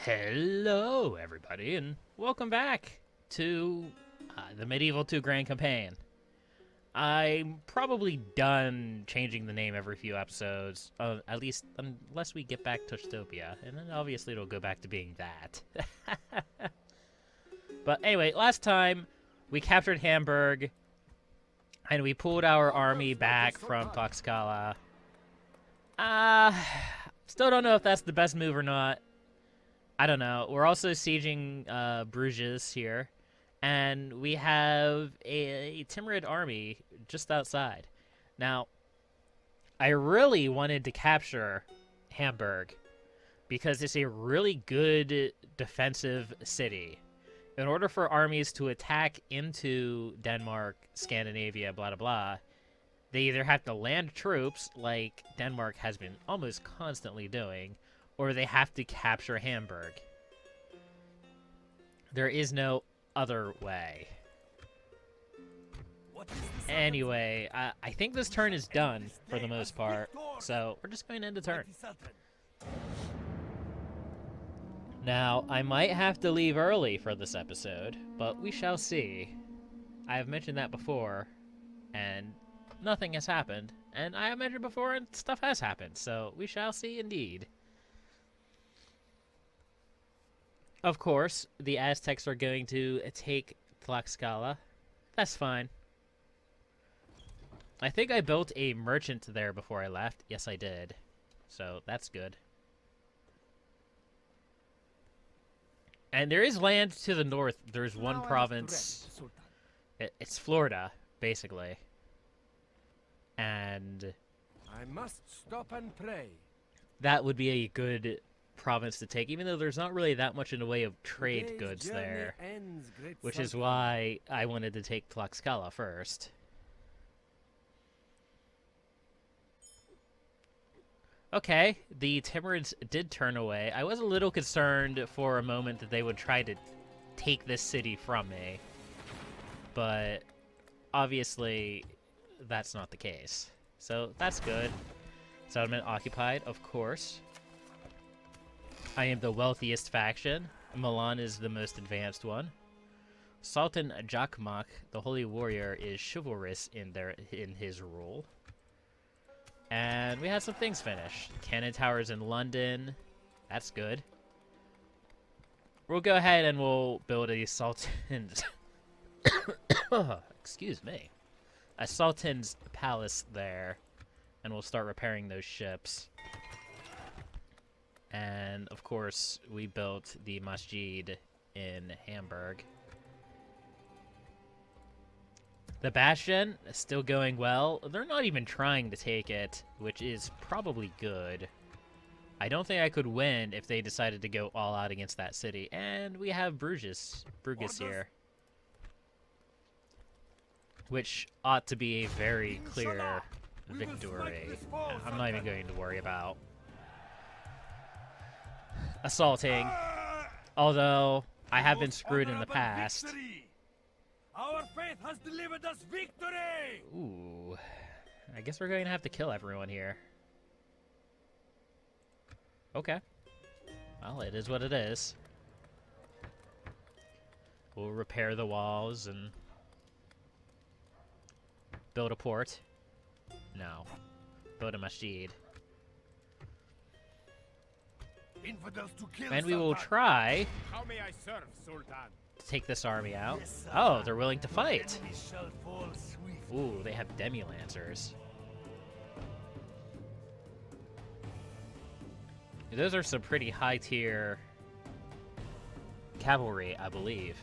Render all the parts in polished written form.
Hello, everybody, and welcome back to the Medieval 2 Grand Campaign. I'm probably done changing the name every few episodes, at least unless we get back to Stopia, and then obviously it'll go back to being that. But anyway, last time we captured Hamburg, and we pulled our army back from Tlaxcala. Still don't know if that's the best move or not. I don't know. We're also sieging Bruges here, and we have a Timurid army just outside. Now, I really wanted to capture Hamburg because it's a really good defensive city. In order for armies to attack into Denmark, Scandinavia, blah, blah, blah, they either have to land troops, like Denmark has been almost constantly doing, or they have to capture Hamburg. There is no other way. Anyway, I think this turn is done for the most part, so we're just going to end the turn. Now, I might have to leave early for this episode, but we shall see. I have mentioned that before, and nothing has happened. And I have mentioned before, and stuff has happened, so we shall see indeed. Of course, the Aztecs are going to take Tlaxcala. That's fine. I think I built a merchant there before I left. Yes, I did. So, that's good. And there is land to the north. There's one province. It's Florida, basically. And I must stop and pray. That would be a good province to take, even though there's not really that much in the way of trade goods there, which is why I wanted to take Tlaxcala first. Okay, the Timurids did turn away. I was a little concerned for a moment that they would try to take this city from me, but obviously that's not the case. So that's good. Settlement occupied, of course. I am the wealthiest faction. Milan is the most advanced one. Sultan Jakmak, the Holy Warrior, is chivalrous in his rule. And we had some things finished. Cannon towers in London. That's good. We'll go ahead and we'll build a Sultan's... Excuse me. A Sultan's palace there. And we'll start repairing those ships. And, of course, we built the Masjid in Hamburg. The Bastion is still going well. They're not even trying to take it, which is probably good. I don't think I could win if they decided to go all out against that city. And we have Bruges here, which ought to be a very clear victory. I'm not even going to worry about assaulting, although I have been screwed in the past. Our faith has delivered us victory! Ooh, I guess we're going to have to kill everyone here. Okay. Well, it is what it is. We'll repair the walls and build a port. No. Build a masjid. And we will try How may I serve, Sultan? to take this army out. Oh, they're willing to fight. Ooh, they have demi-lancers. Those are some pretty high-tier cavalry, I believe.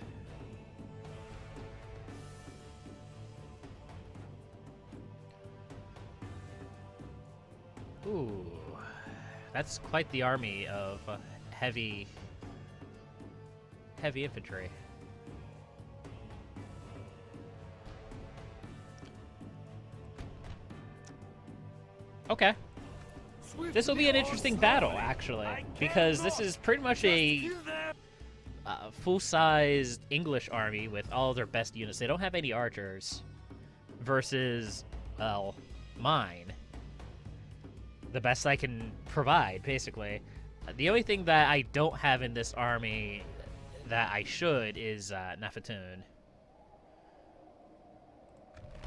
Ooh. That's quite the army of heavy infantry. Okay. This will be an interesting battle, actually, because this is pretty much a full-sized English army with all their best units. They don't have any archers versus, well, mine. The best I can provide, basically. The only thing that I don't have in this army that I should is Nafatoon.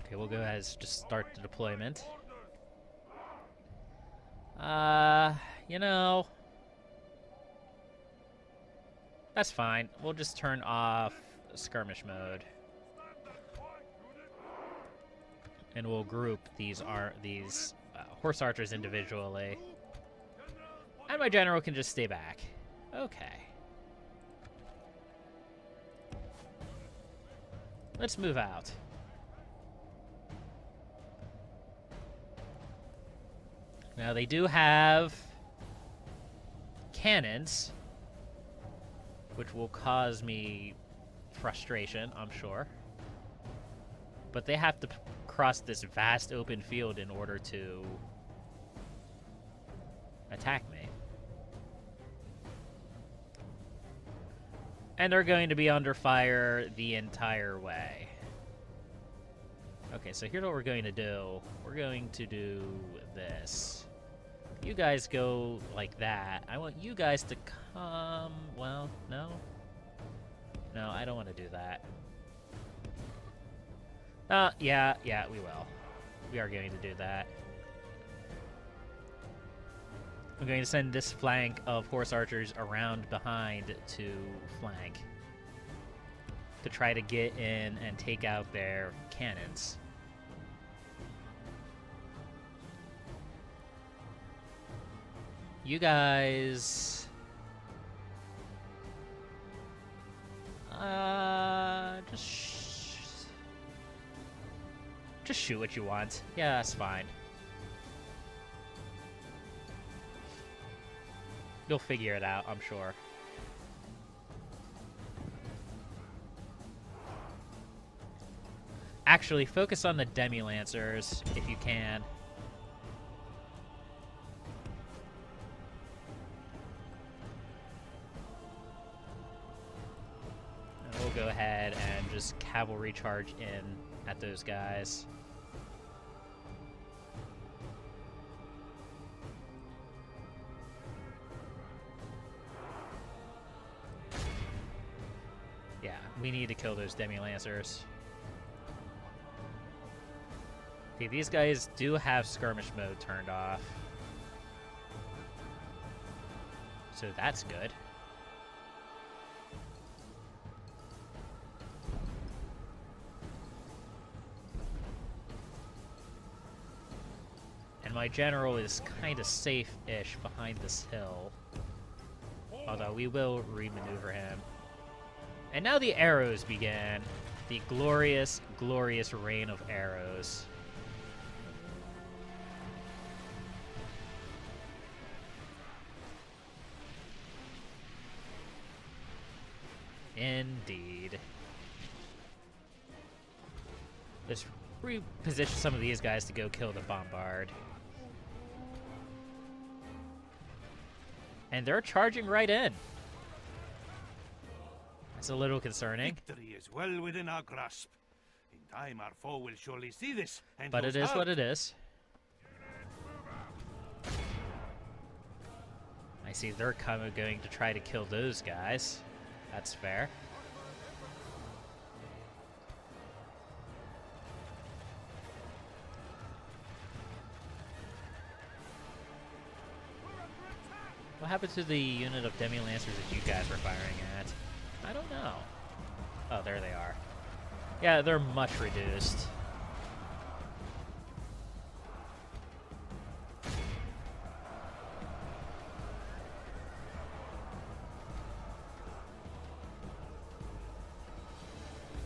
Okay, we'll go ahead and just start the deployment. You know, that's fine. We'll just turn off skirmish mode. And we'll group these horse archers individually. And my general can just stay back. Okay. Let's move out. Now they do have cannons, which will cause me frustration, I'm sure. But they have to cross this vast open field in order to attack me. And they're going to be under fire the entire way. Okay, so here's what we're going to do. We're going to do this. You guys go like that. I want you guys to come... Well, no. No, I don't want to do that. Yeah, we will. We are going to do that. I'm going to send this flank of horse archers around behind to flank. To try to get in and take out their cannons. You guys... Just shoot what you want. Yeah, that's fine. You'll figure it out, I'm sure. Actually, focus on the demi-lancers, if you can. And we'll go ahead and just cavalry charge in at those guys. Yeah, we need to kill those demi-lancers. Okay, these guys do have skirmish mode turned off. So that's good. And my general is kind of safe-ish behind this hill. Although we will re-maneuver him. And now the arrows began. The glorious, glorious rain of arrows. Indeed. Let's reposition some of these guys to go kill the bombard. And they're charging right in. That's a little concerning. Victory is well within our grasp. In time, our foe will surely see this. And But it is what it is. I see they're going to try to kill those guys. That's fair. What happened to the unit of demi-lancers that you guys were firing at? I don't know. Oh, there they are. Yeah, they're much reduced.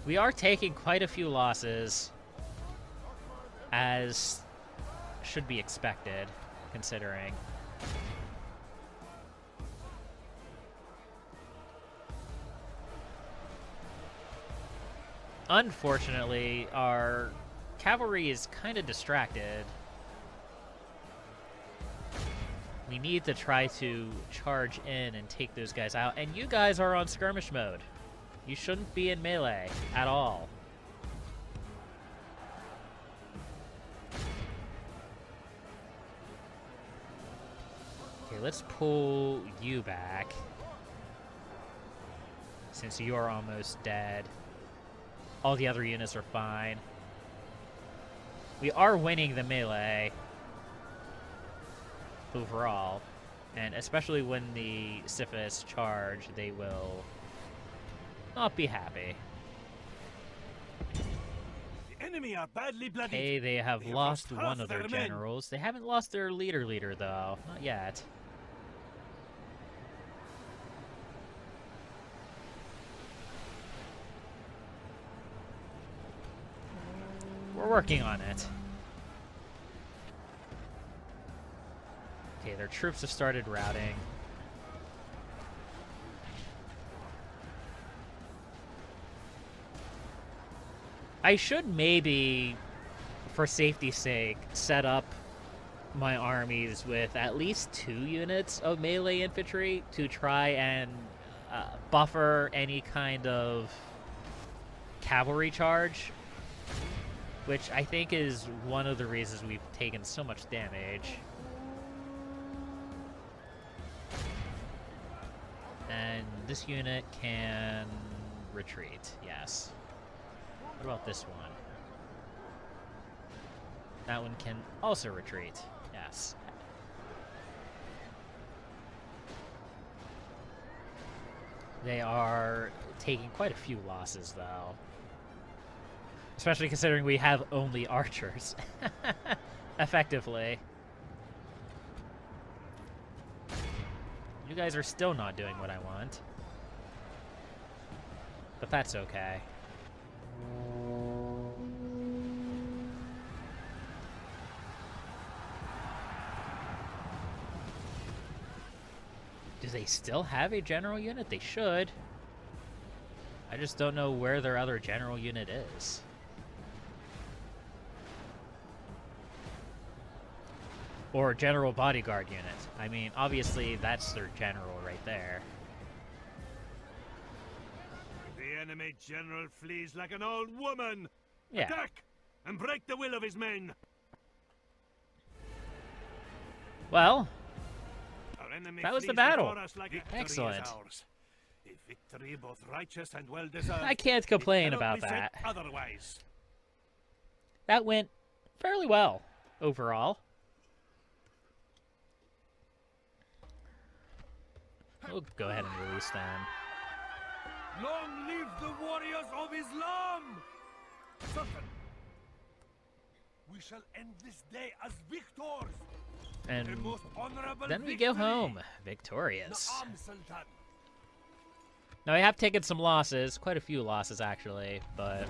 We are taking quite a few losses, as should be expected, considering. Unfortunately, our cavalry is kind of distracted. We need to try to charge in and take those guys out, and you guys are on skirmish mode. You shouldn't be in melee at all. Okay, Okay, let's pull you back. Since you are almost dead. All the other units are fine. We are winning the melee. Overall. And especially when the Siphists charge, they will not be happy. The enemy are badly bloodied. Okay, they have lost half one of their their men. generals. They haven't lost their leader though. Not yet. We're working on it. Okay, their troops have started routing. I should maybe, for safety's sake, set up my armies with at least 2 units of melee infantry to try and buffer any kind of cavalry charge, which I think is one of the reasons we've taken so much damage. And this unit can retreat, yes. What about this one? That one can also retreat, yes. They are taking quite a few losses, though. Especially considering we have only archers. Effectively. You guys are still not doing what I want. But that's okay. Do they still have a general unit? They should. I just don't know where their other general unit is. Or general bodyguard unit. I mean, obviously that's their general right there. The enemy general flees like an old woman. Yeah. Attack and break the will of his men. Well, Our enemy that was the flees battle. before us like victory is Excellent. ours. A victory both righteous and well deserved. I can't complain It cannot about be said that. otherwise. That went fairly well overall. We'll go ahead and release them. Long live the warriors of Islam! Sultan, we shall end this day as victors. And A most honorable then we victory. go home victorious. Naam, Sultan. Now, I have taken some losses, quite a few losses actually, but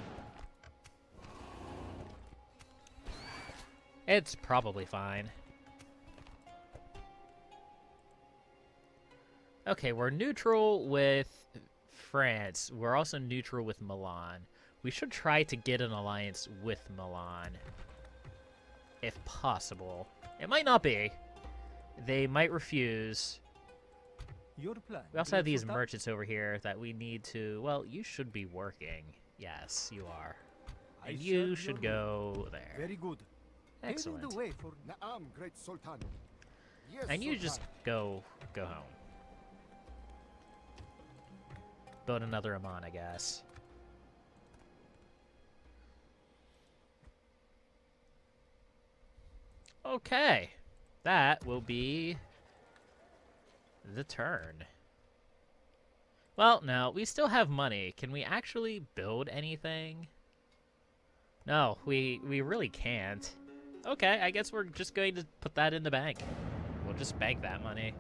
it's probably fine. Okay, we're neutral with France. We're also neutral with Milan. We should try to get an alliance with Milan, if possible. It might not be. They might refuse. Your plan. We also have these Sultan? merchants over here that we need to... Well, you should be working. Yes, you are. I And you serve should your go there. Very good. Excellent. Paving the way for Naam, great Sultan. Yes, And you Sultan. just go home. Build another Amman, I guess. Okay. That will be the turn. Well, no, we still have money. Can we actually build anything? No, we really can't. Okay, I guess we're just going to put that in the bank. We'll just bank that money.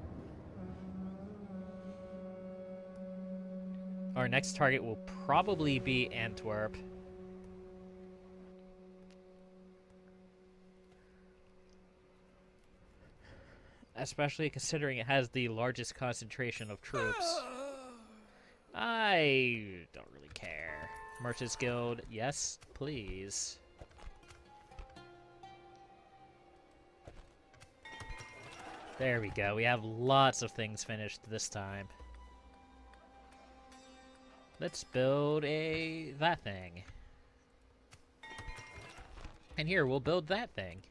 Our next target will probably be Antwerp. Especially considering it has the largest concentration of troops. I don't really care. Merchants Guild, yes, please. There we go. We have lots of things finished this time. Let's build that thing. And here, we'll build that thing.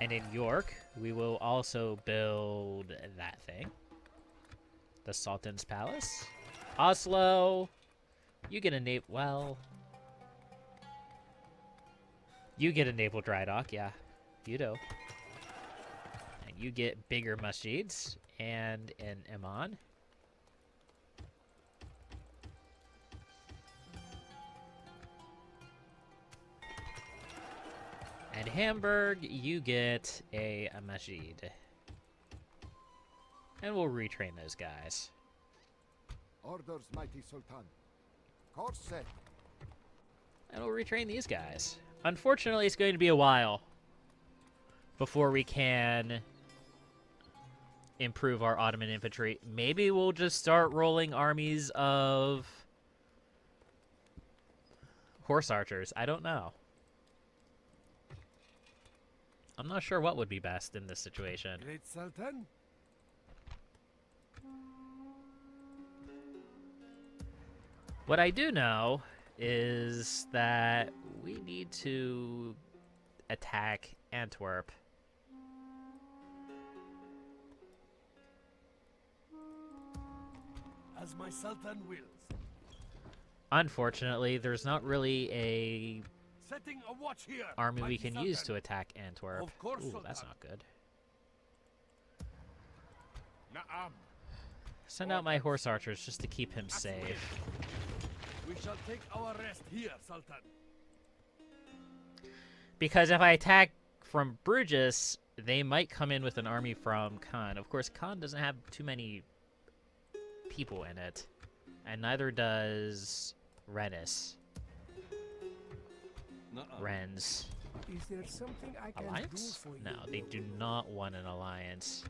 And in York, we will also build that thing. The Sultan's Palace. Oslo, you get a naval... Well... You get a naval dry dock, yeah. You do. And you get bigger masjids. And in Iman. And Hamburg, you get a masjid. And we'll retrain those guys. Orders, mighty Sultan. Course set. And we'll retrain these guys. Unfortunately, it's going to be a while before we can improve our Ottoman infantry. Maybe we'll just start rolling armies of horse archers. I don't know. I'm not sure what would be best in this situation. Great Sultan? What I do know is that we need to attack Antwerp. As my Sultan wills. Unfortunately, there's not really a Setting a watch here. army we mighty can Sultan. use to attack Antwerp. Of course, Ooh, Sultan. that's not good. Na'am. Send out my horse archers just to keep him safe. We shall take our rest here, Sultan. Because if I attack from Bruges, they might come in with an army from Caen. Of course, Caen doesn't have too many people in it. And neither does Rennes. Rennes. Is there something I can Alliance? do for No, you? they do not want an alliance.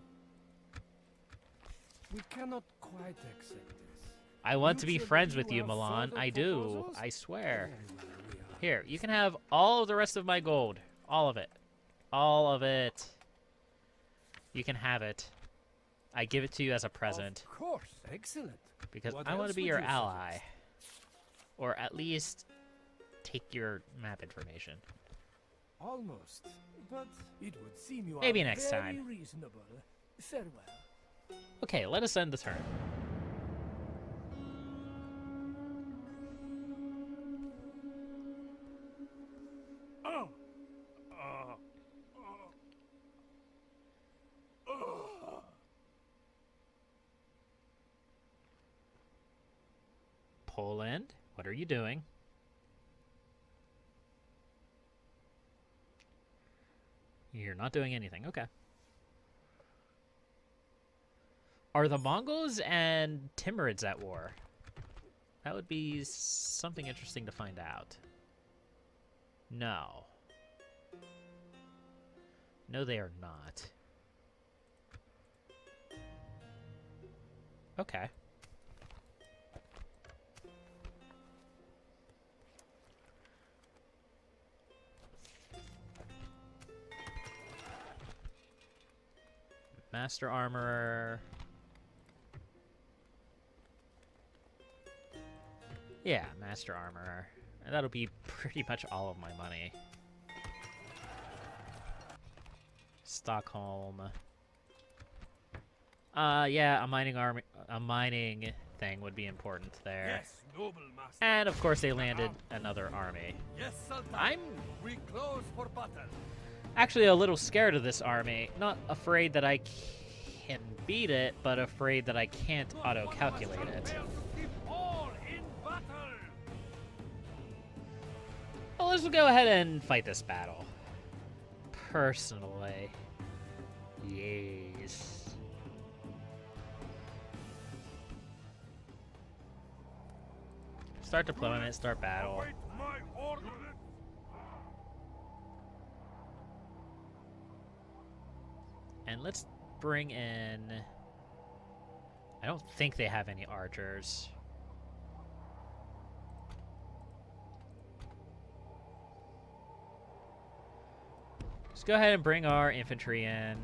We cannot quite accept this. I want to be Mutually, friends with you you, have Milan. further I do. proposals? I swear. Very well, we are. Here, you can have all of the rest of my gold. All of it. All of it. You can have it. I give it to you as a present. Of course, excellent. Because What I want to else be would your you ally. suggest? Or at least take your map information. Almost, but it would seem you Maybe are next very time. reasonable. Farewell. Okay, let us end the turn. Oh. Poland, what are you doing? You're not doing anything. Okay. Are the Mongols and Timurids at war? That would be something interesting to find out. No. No, they are not. Okay. Master Armorer. Yeah, Master Armorer. And that'll be pretty much all of my money. Stockholm. Yeah, a mining thing would be important there. Yes, noble master. And of course they landed another army. Yes, Sultan. I'm We close for battle. actually a little scared of this army. Not afraid that I can beat it, but afraid that I can't auto-calculate it. Keep all in battle. Well, let's go ahead and fight this battle. Personally. Yes. Start deployment, start battle. Await my order. And let's bring in... I don't think they have any archers. Let's go ahead and bring our infantry in.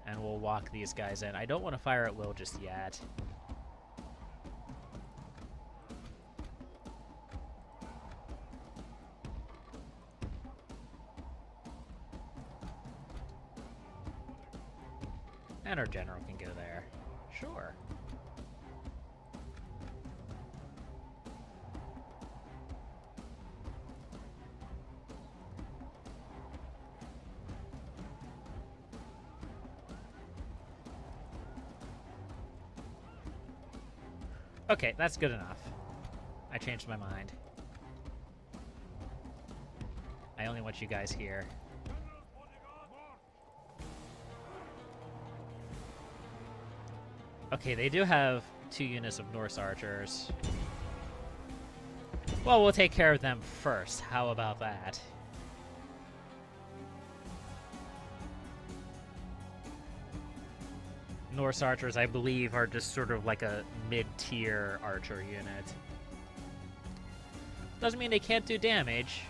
And we'll walk these guys in. I don't want to fire at will just yet. And our general can go there. Sure. Okay, that's good enough. I changed my mind. I only want you guys here. Okay, they do have 2 units of Norse archers. Well, we'll take care of them first. How about that? Norse archers, I believe, are just sort of like a mid-tier archer unit. Doesn't mean they can't do damage.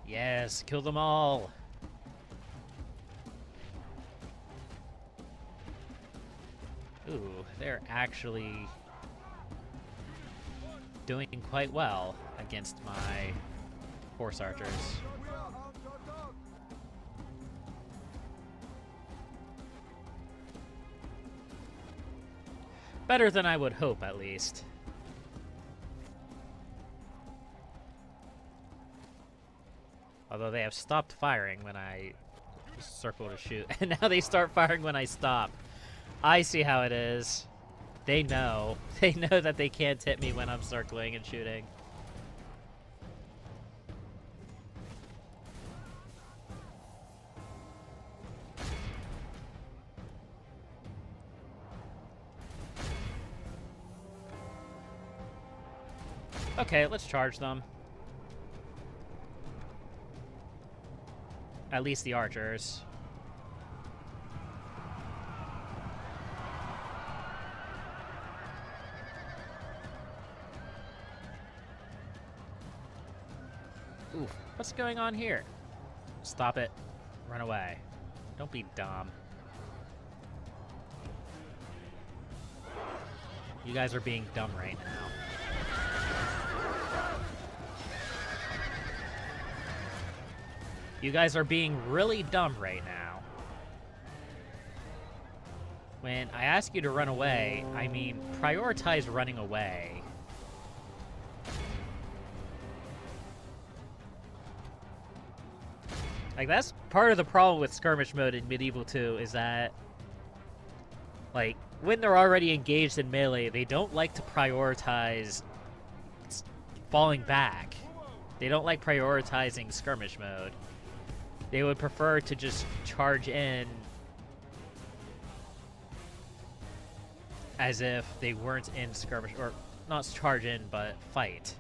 Yes, kill them all. Ooh, they're actually doing quite well against my horse archers. Better than I would hope, at least. Although they have stopped firing when I circle to shoot, and now they start firing when I stop. I see how it is. They know. They know that they can't hit me when I'm circling and shooting. Okay, let's charge them. At least the archers. Ooh, what's going on here? Stop it. Run away. Don't be dumb. You guys are being dumb right now. You guys are being really dumb right now. When I ask you to run away, I mean prioritize running away. Like, that's part of the problem with skirmish mode in Medieval 2, is that, like, when they're already engaged in melee, they don't like to prioritize falling back. They don't like prioritizing skirmish mode. They would prefer to just charge in as if they weren't in skirmish, or not charge in, but fight.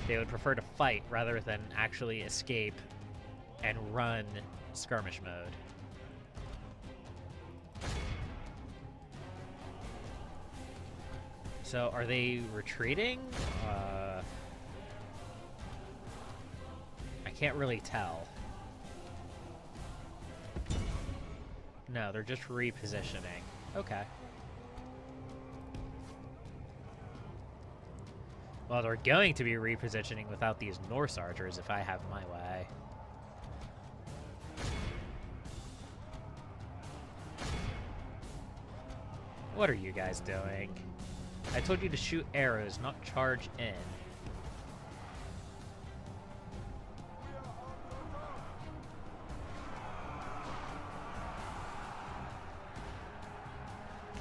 They would prefer to fight rather than actually escape and run skirmish mode. So, are they retreating? I can't really tell. No, they're just repositioning. Okay. Well, they're going to be repositioning without these Norse archers if I have my way. What are you guys doing? I told you to shoot arrows, not charge in.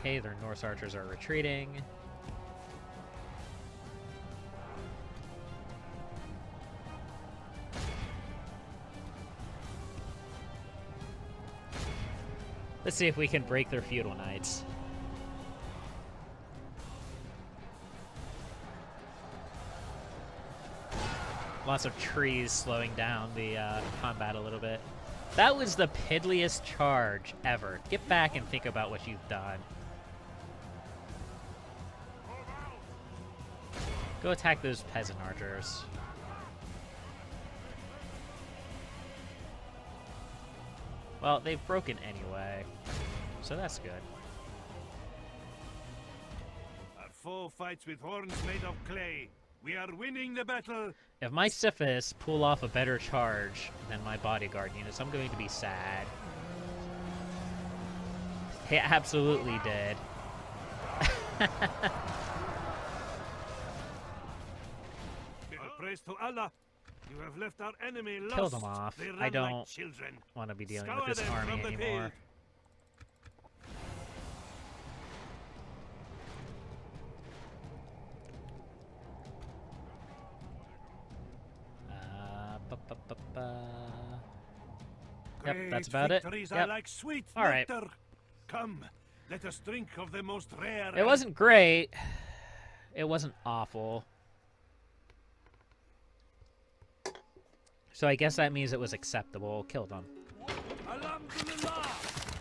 Okay, their Norse archers are retreating. Let's see if we can break their feudal knights. Lots of trees slowing down the combat a little bit. That was the piddliest charge ever. Get back and think about what you've done. Go attack those peasant archers. Well, they've broken anyway, so that's good. Our foe fights with horns made of clay. We are winning the battle. If my Siphists pull off a better charge than my bodyguard units, I'm going to be sad. They absolutely did. All praise to Allah. You have left our enemy lost. Kill them off. They run I don't like children. want to be dealing Scour with this them army from the anymore. field. Yep, that's Great about it. victories Yep. are like sweet All right. nectar. Come, let us drink of the most rare. It wasn't great. It wasn't awful. So I guess that means it was acceptable. Kill them. Alhamdulillah,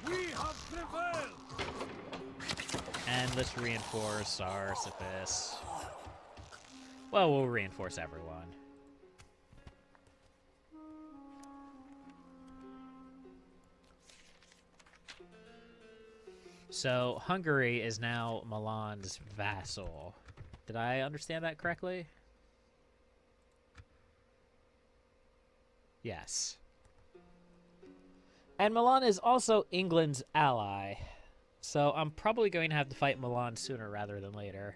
we have prevailed. And let's reinforce our Siphists. Well, we'll reinforce everyone. So, Hungary is now Milan's vassal. Did I understand that correctly? Yes. And Milan is also England's ally. So I'm probably going to have to fight Milan sooner rather than later.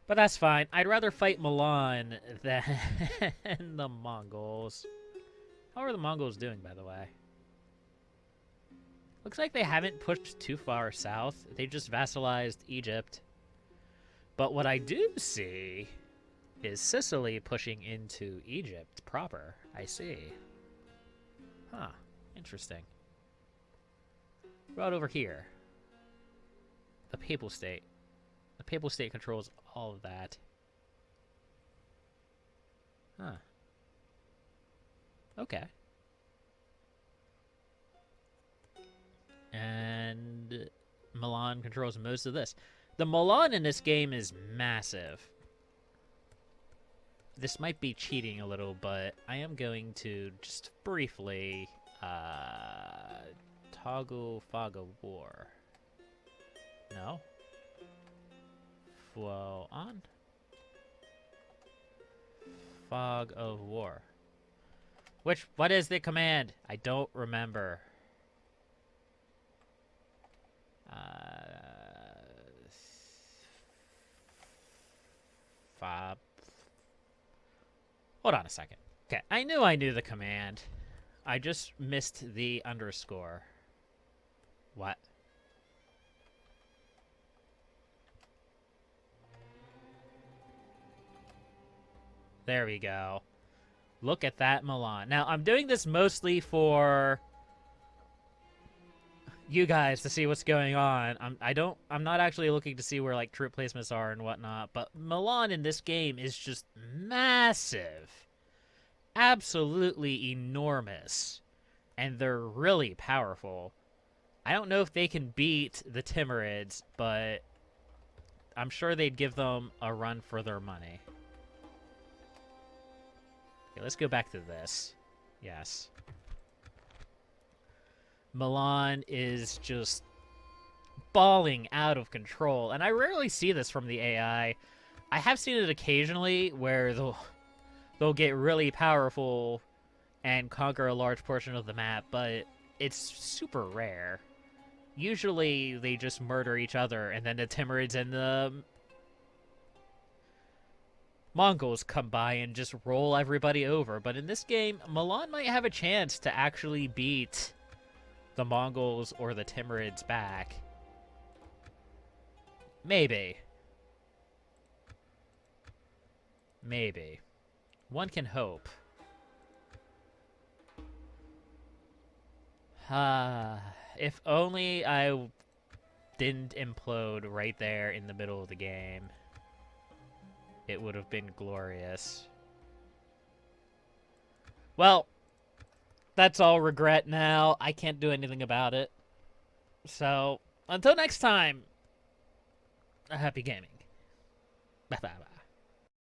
But that's fine. I'd rather fight Milan than the Mongols. How are the Mongols doing, by the way? Looks like they haven't pushed too far south. They just vassalized Egypt. But what I do see is Sicily pushing into Egypt proper. I see. Huh. Interesting. What about over here? The Papal State. The Papal State controls all of that. Huh. Okay. And Milan controls most of this. The Milan in this game is massive. This might be cheating a little, but I am going to just briefly toggle fog of war. No? Flow on? Fog of war. What is the command? I don't remember. Fob. Hold on a second. Okay, I knew the command. I just missed the underscore. What? There we go. Look at that, Milan. Now, I'm doing this mostly for you guys to see what's going on. I'm not actually looking to see where like troop placements are and whatnot, but Milan in this game is just massive. Absolutely enormous. And they're really powerful. I don't know if they can beat the Timurids, but I'm sure they'd give them a run for their money. Okay, let's go back to this. Yes. Milan is just balling out of control, and I rarely see this from the AI. I have seen it occasionally where they'll get really powerful and conquer a large portion of the map, but it's super rare. Usually they just murder each other, and then the Timurids and the Mongols come by and just roll everybody over. But in this game, Milan might have a chance to actually beat the Mongols or the Timurids back. Maybe. Maybe. One can hope. If only I didn't implode right there in the middle of the game. It would have been glorious. Well, that's all regret now. I can't do anything about it. So, until next time, happy gaming. Bye-bye.